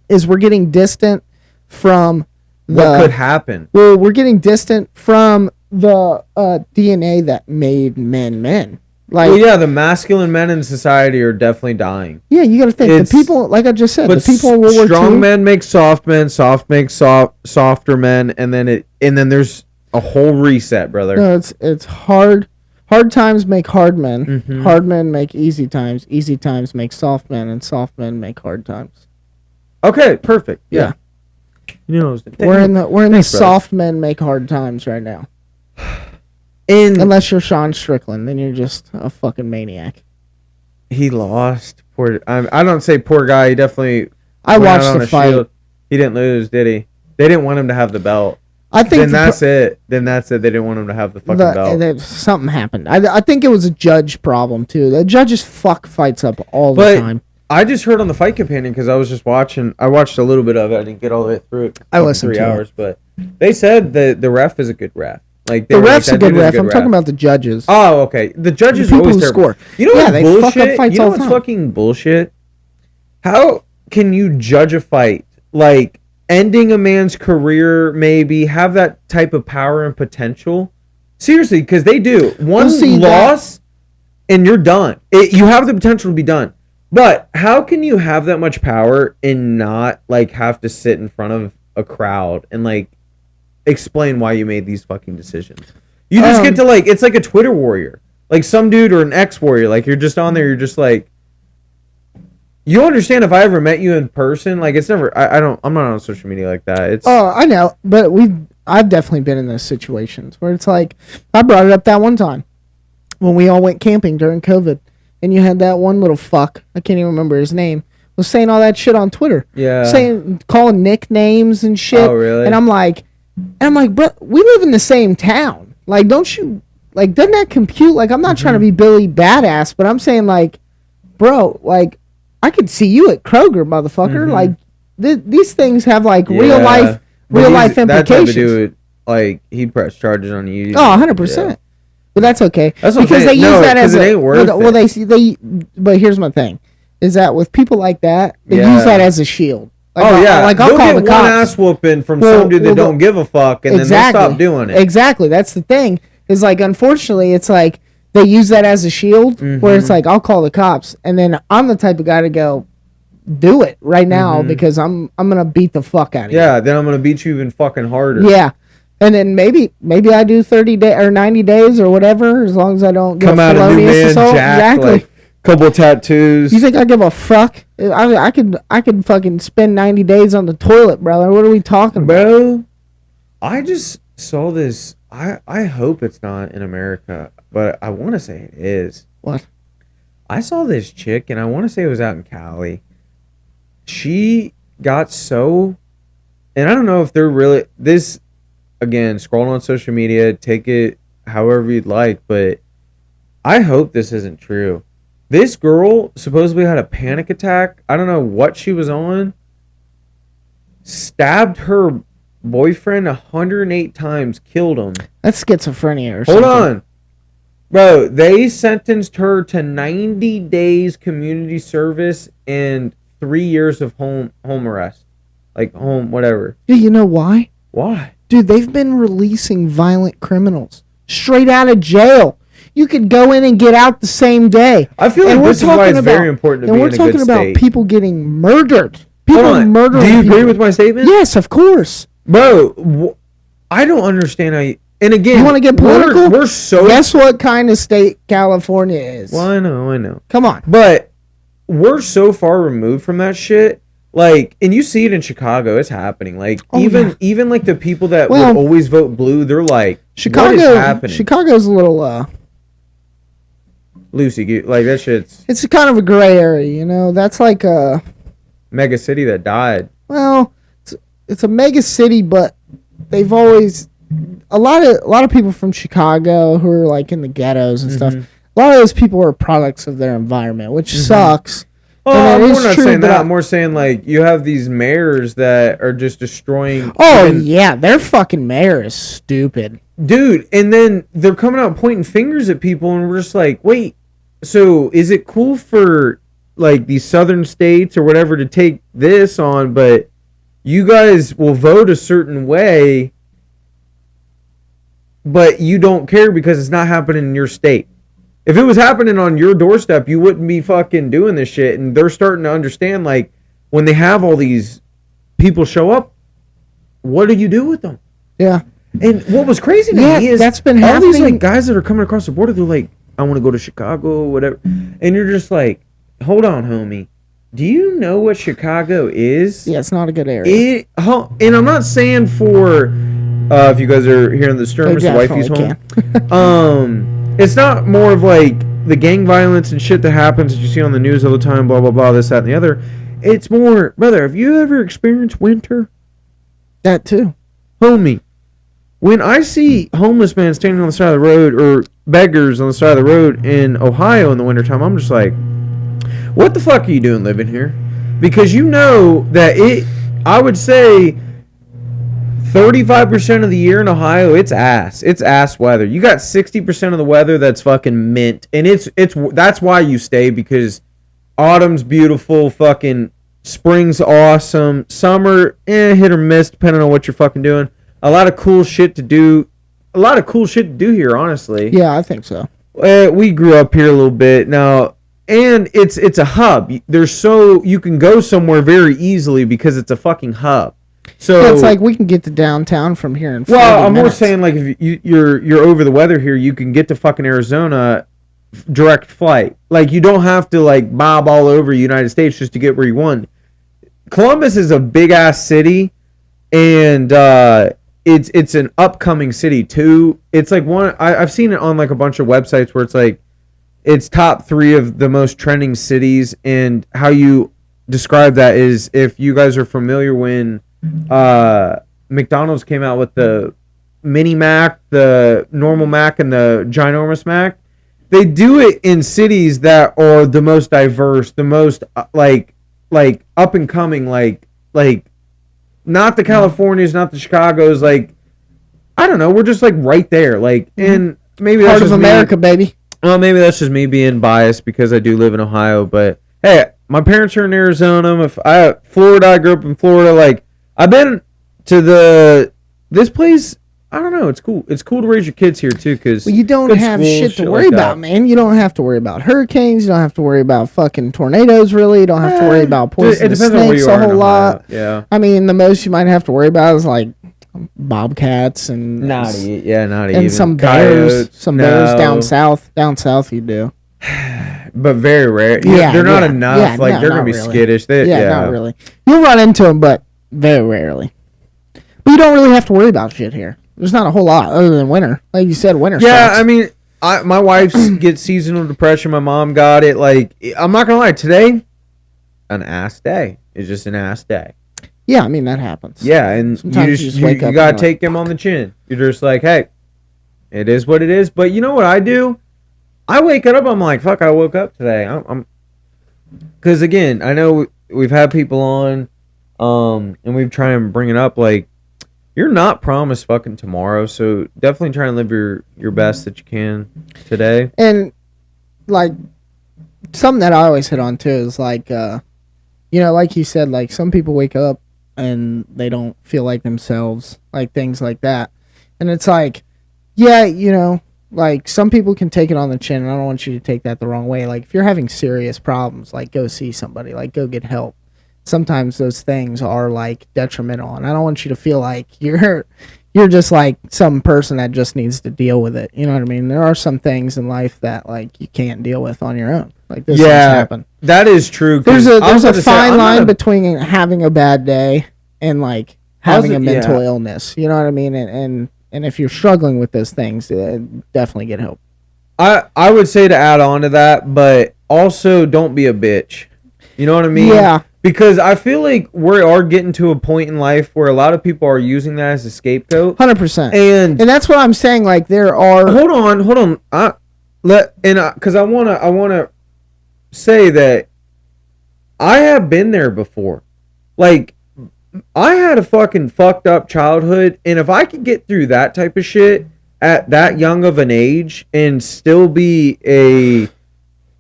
Is we're getting distant from what could happen. Well, we're getting distant from the DNA that made men. Like, well, yeah, the masculine men in society are definitely dying. Yeah, you got to think the people, like I just said, the people in World War II. Strong men make soft men, soft make softer men, and then there's a whole reset, brother. No, it's hard. Hard times make hard men. Hard men make easy times. Easy times make soft men, and soft men make hard times. Okay, perfect. Yeah. You know, we're in the soft men make hard times right now. Unless you're Sean Strickland, then you're just a fucking maniac. He lost. I don't say poor guy. He definitely. I watched the fight. Shield. He didn't lose, did he? They didn't want him to have the belt. I think. Then that's it. They didn't want him to have the fucking belt. Something happened. I think it was a judge problem too. The judges fuck fights up all the time. I just heard on the Fight Companion because I was just watching. I watched a little bit of it. I didn't get all the way through it. I listened 3 hours, but they said the ref is a good ref. Like the ref's a good ref. I'm talking about the judges. Oh, okay. The judges the people always who score. You know what's they bullshit? fuck up fights you know all what's the time. fucking bullshit? How can you judge a fight like ending a man's career? Maybe have that type of power and potential. Seriously, because they do. One loss and you're done. You have the potential to be done. But how can you have that much power and not like have to sit in front of a crowd and like explain why you made these fucking decisions? You just get to like, it's like a Twitter warrior, like some dude or an ex warrior. Like you're just on there. You're just like, you understand if I ever met you in person, like it's never, I'm not on social media like that. It's I know, but I've definitely been in those situations where it's like, I brought it up that one time when we all went camping during COVID and you had that one little fuck, I can't even remember his name, was saying all that shit on Twitter. Yeah. Calling nicknames and shit. Oh, really? And I'm like, bro, we live in the same town. Like, don't you, like, doesn't that compute? Like, I'm not trying to be Billy Badass, but I'm saying, like, bro, like, I could see you at Kroger, motherfucker. Like, these things have, like, real life implications. That type of dude, like, he'd press charges on you. Oh, 100%. Yeah. But that's okay. That's what because they use that as it ain't worth it. But here's my thing, is that with people like that, they use that as a shield. Like, I'll call the cops. One ass whooping from some dude that don't give a fuck, and then they stop doing it. Exactly. That's the thing. Is like, unfortunately, it's like they use that as a shield, where it's like, I'll call the cops, and then I'm the type of guy to go, do it right now because I'm gonna beat the fuck out of you. Yeah, then I'm gonna beat you even fucking harder. Yeah. And then maybe I do 30 days or 90 days or whatever, as long as I don't come out a new man, Jack, like couple tattoos. You think I give a fuck? I could fucking spend 90 days on the toilet, brother. What are we talking about? Bro, I just saw this. I hope it's not in America, but I want to say it is. What? I saw this chick, and I want to say it was out in Cali. She got so, and I don't know if they're really this. Again, scrolling on social media, take it however you'd like, but I hope this isn't true. This girl supposedly had a panic attack. I don't know what she was on. Stabbed her boyfriend 108 times, killed him. That's schizophrenia or something. Hold on. Bro, they sentenced her to 90 days community service and 3 years of home arrest. Like home, whatever. Do you know why? Why? Dude, they've been releasing violent criminals straight out of jail. You could go in and get out the same day. I feel like this is why it's very important to be in a good state. And we're talking about people getting murdered. People murdering. Do you agree with my statement? Yes, of course. Bro, I don't understand how you... And again, you want to get political? We're so... Guess what kind of state California is? Well, I know. Come on. But we're so far removed from that shit. Like, and you see it in Chicago, it's happening. Like, even like the people that would always vote blue, they're like, what is happening? Chicago's a little, loosey, like that shit's... It's kind of a gray area, you know? That's like a... mega city that died. Well, it's a mega city, but they've always... A lot of people from Chicago who are like in the ghettos and stuff, a lot of those people are products of their environment, which sucks. Oh, I'm not saying that. I'm more saying, like, you have these mayors that are just destroying... Oh, yeah. Their fucking mayor is stupid. Dude, and then they're coming out pointing fingers at people, and we're just like, wait, so is it cool for, like, these southern states or whatever to take this on, but you guys will vote a certain way, but you don't care because it's not happening in your state? If it was happening on your doorstep, you wouldn't be fucking doing this shit. And they're starting to understand, like, when they have all these people show up, what do you do with them? Yeah. And what was crazy to me is that's been all happening. these like guys that are coming across the border, they're like, I want to go to Chicago, whatever. And you're just like, hold on, homie. Do you know what Chicago is? Yeah, it's not a good area. And I'm not saying for, if you guys are hearing the Sturmers, the wifey's home. It's not more of like the gang violence and shit that happens that you see on the news all the time, blah, blah, blah, this, that, and the other. It's more, brother, have you ever experienced winter? That too. Homie, when I see homeless men standing on the side of the road or beggars on the side of the road in Ohio in the wintertime, I'm just like, what the fuck are you doing living here? Because you know that I would say 35% of the year in Ohio, it's ass weather. You got 60% of the weather that's fucking mint, and that's why you stay, because autumn's beautiful, fucking spring's awesome, summer hit or miss depending on what you're fucking doing. A lot of cool shit to do here, honestly. Yeah, I think so. We grew up here a little bit now, and it's a hub. You can go somewhere very easily because it's a fucking hub. So yeah, it's like we can get to downtown from here in 40 I'm minutes. more saying, like, if you're over the weather here, you can get to fucking Arizona direct flight. Like, you don't have to like bob all over the United States just to get where you want. Columbus is a big ass city, and it's an upcoming city too. It's like I've seen it on like a bunch of websites where it's like it's top 3 of the most trending cities, and how you describe that is, if you guys are familiar, when McDonald's came out with the mini Mac, the normal Mac, and the ginormous Mac, they do it in cities that are the most diverse, the most like up and coming, like not the Californias, not the Chicagos, like, I don't know, we're just like right there, like, and maybe that's part of America, baby. Well, maybe that's just me being biased because I do live in Ohio, but hey, my parents are in Arizona. Florida, I grew up in Florida. Like, I've been to this place. I don't know. It's cool. It's cool to raise your kids here too, because you don't have shit to worry about, man. You don't have to worry about hurricanes. You don't have to worry about fucking tornadoes. Really, you don't have to worry about poisonous snakes a whole lot. Yeah. I mean, the most you might have to worry about is like bobcats and not even and some bears. Some bears down south. Down south, you do. But very rare. Yeah, they're not enough. Yeah, like, they're gonna be really skittish. Not really. You'll run into them, but very rarely. But you don't really have to worry about shit here. There's not a whole lot other than winter. Like you said, winter sucks. I mean, my wife gets seasonal depression. My mom got it. Like, I'm not gonna lie, today, an ass day. It's just an ass day. Yeah, I mean, that happens. Yeah, and sometimes you gotta take him on the chin. You're just like, hey, it is what it is. But you know what I do? I wake up, I'm like, fuck, I woke up today. I'm because, again, I know we've had people on, and we've tried and bring it up, like, you're not promised fucking tomorrow, so definitely try and live your best that you can today. And, like, something that I always hit on, too, is, like, like you said, like, some people wake up and they don't feel like themselves, like, things like that. And it's like, yeah, like, some people can take it on the chin, and I don't want you to take that the wrong way. Like, if you're having serious problems, like, go see somebody. Like, go get help. Sometimes those things are, like, detrimental, and I don't want you to feel like you're just, like, some person that just needs to deal with it. You know what I mean? There are some things in life that, like, you can't deal with on your own. Like, this things happen. That is true. There's a fine line between having a bad day and, like, having a mental illness. You know what I mean? And if you're struggling with those things, definitely get help. I would say, to add on to that, but also don't be a bitch. You know what I mean? Yeah. Because I feel like we are getting to a point in life where a lot of people are using that as a scapegoat. 100%. And that's what I'm saying. Like, there are. Hold on. Because I wanna say that I have been there before. Like, I had a fucking fucked up childhood, and if I could get through that type of shit at that young of an age and still be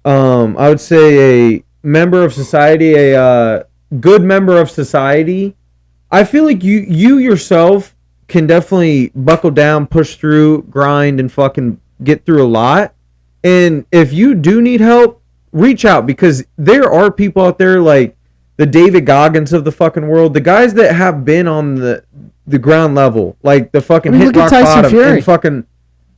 I would say a member of society, a good member of society, I feel like you yourself can definitely buckle down, push through, grind, and fucking get through a lot. And if you do need help, reach out, because there are people out there like the David Goggins of the fucking world, the guys that have been on the ground level, like the fucking hit rock bottom Fury. And fucking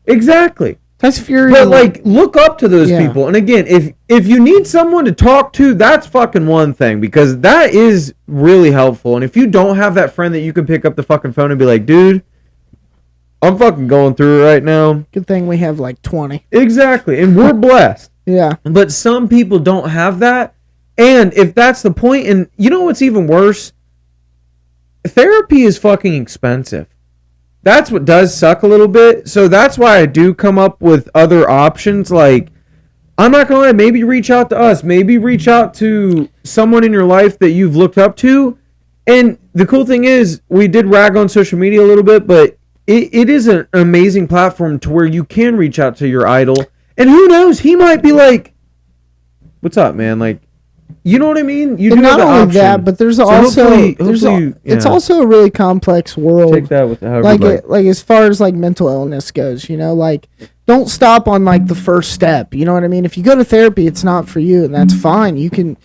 exactly. Tyson Fury. But like, look up to those people. And again, if you need someone to talk to, that's fucking one thing, because that is really helpful. And if you don't have that friend that you can pick up the fucking phone and be like, dude, I'm fucking going through it right now. Good thing we have like 20. Exactly. And we're blessed. Yeah. But some people don't have that. And if that's the point, and you know what's even worse? Therapy is fucking expensive. That's what does suck a little bit. So that's why I do come up with other options. Like, I'm not going to lie, maybe reach out to us. Maybe reach out to someone in your life that you've looked up to And the cool thing is, we did rag on social media a little bit, but it is an amazing platform to where you can reach out to your idol. And who knows, he might be like, what's up, man? Like, you know what I mean? You and do not have the only option. that, but there's also it's also a really complex world. Take that with like as far as like mental illness goes, you know, like don't stop on like the first step. You know what I mean? If you go to therapy, it's not for you, and that's fine. You can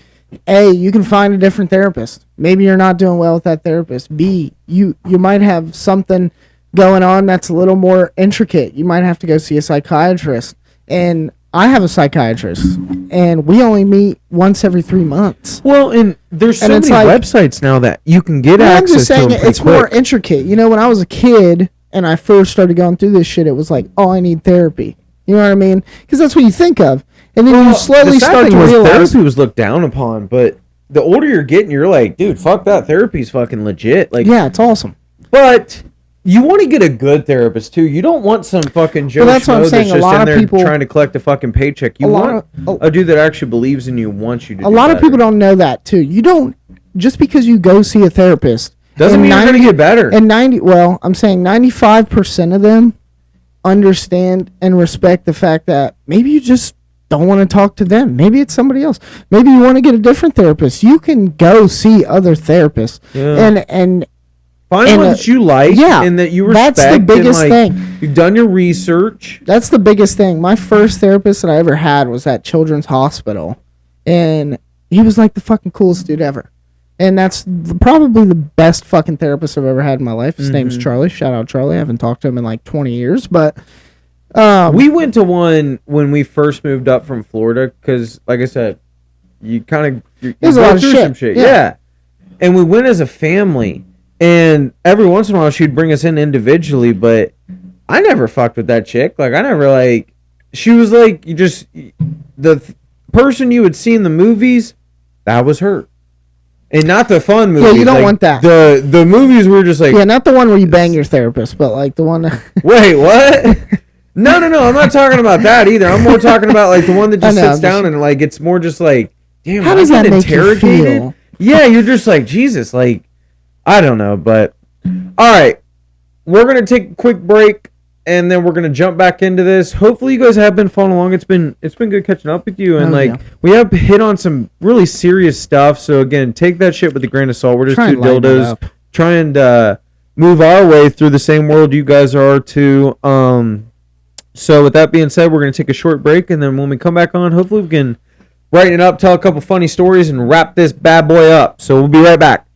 find a different therapist. Maybe you're not doing well with that therapist. B, you might have something going on that's a little more intricate. You might have to go see a psychiatrist. And I have a psychiatrist, and we only meet once every 3 months. Well, and there's so many websites now that you can get access to. I'm just saying it's more intricate. You know, when I was a kid and I first started going through this shit, it was like, oh, I need therapy. You know what I mean? Because that's what you think of. And then you slowly start to realize. Therapy was looked down upon, but the older you're getting, you're like, dude, fuck that. Therapy's fucking legit. Like, yeah, it's awesome. But you want to get a good therapist too. You don't want some fucking Joe Schmo that's just in there trying to collect a fucking paycheck. You want a dude that actually believes in you, wants you to. A lot of people don't know that too. You don't just because you go see a therapist doesn't mean you're gonna get better. And I'm saying 95% of them understand and respect the fact that maybe you just don't want to talk to them. Maybe it's somebody else. Maybe you want to get a different therapist. You can go see other therapists and find one that you like and that you respect. That's the biggest thing. You've done your research. That's the biggest thing. My first therapist that I ever had was at Children's Hospital. And he was like the fucking coolest dude ever. And that's probably the best fucking therapist I've ever had in my life. His name's Charlie. Shout out Charlie. I haven't talked to him in like 20 years. But we went to one when we first moved up from Florida because, like I said, you kind of go through some shit. Yeah. And we went as a family. And every once in a while, she'd bring us in individually, but I never fucked with that chick. Like, I never, she was like, the person you would see in the movies, that was her. And not the fun movies. Yeah, you don't want that. The movies were just like... Yeah, not the one where you bang your therapist, but like the one... Wait, what? No, I'm not talking about that either. I'm more talking about like the one that just sits down and like, it's more just like, damn, how does that make you feel? Yeah, you're just like, Jesus, like... I don't know, but all right, we're gonna take a quick break and then we're gonna jump back into this. Hopefully, you guys have been following along. It's been good catching up with you, and we have hit on some really serious stuff. So again, take that shit with a grain of salt. We're just two dildos trying to move our way through the same world you guys are too. So with that being said, we're gonna take a short break, and then when we come back on, hopefully we can brighten it up, tell a couple funny stories, and wrap this bad boy up. So we'll be right back.